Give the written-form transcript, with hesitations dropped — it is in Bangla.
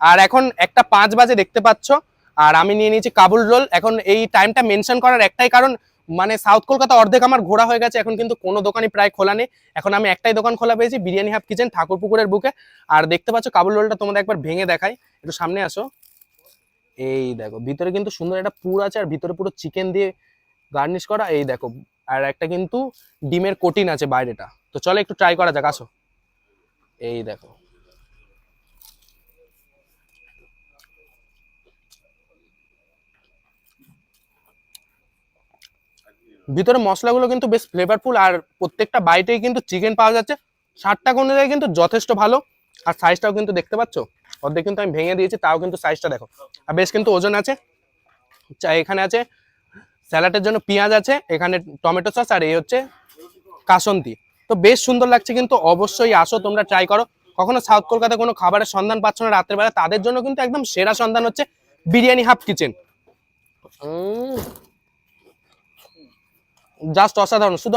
আর এখন 1:05 বাজে দেখতে পাচ্ছ। আর আমি নিয়ে নিয়েছি কাবুল রোল। এখন এই টাইমটা মেনশন করার একটাই কারণ, মানে সাউথ কলকাতা অর্ধেক আমার ঘোরা হয়ে গেছে, এখন কিন্তু কোনো দোকানই প্রায় খোলা নেই। এখন আমি একটাই দোকান খোলা পেয়েছি, বিরিয়ানি হাব কিচেন, ঠাকুরপুকুরের বুকে। আর দেখতে পাচ্ছ কাবুল রোলটা তোমাদের একবার ভেঙে দেখাই, একটু সামনে আসো। এই দেখো ভিতরে কিন্তু সুন্দর একটা পুর আছে, আর ভিতরে পুরো চিকেন দিয়ে গার্নিশ করা। এই দেখো, আর একটা কিন্তু ডিমের কোটিন আছে বাইরেটা। তো চলো একটু ট্রাই করা যাক, আসো। এই দেখো, ভিতরে মশলাগুলো কিন্তু বেশ ফ্লেভারফুল, আর প্রত্যেকটা বাইটেই কিন্তু চিকেন পাওয়া যাচ্ছে। 60 টাকা অনুযায়ী কিন্তু যথেষ্ট ভালো। আর সাইজটাও কিন্তু দেখতে পাচ্ছ, অর্ধেক কিন্তু আমি ভেঙে দিয়েছি, তাও কিন্তু সাইজটা দেখো। আর বেশ কিন্তু ওজন আছে। এখানে আছে স্যালাডের জন্য পেঁয়াজ আছে, এখানে টমেটো সস, আর এই হচ্ছে কাসন্তি। তো বেশ সুন্দর লাগছে কিন্তু, অবশ্যই আসো তোমরা, ট্রাই করো। কখনো সাউথ কলকাতা কোনো খাবারের সন্ধান পাচ্ছ না রাত্রের বেলা, তাদের জন্য কিন্তু একদম সেরা সন্ধান হচ্ছে বিরিয়ানি হাব কিচেন। জাস্ট অসাধারণ, শুধু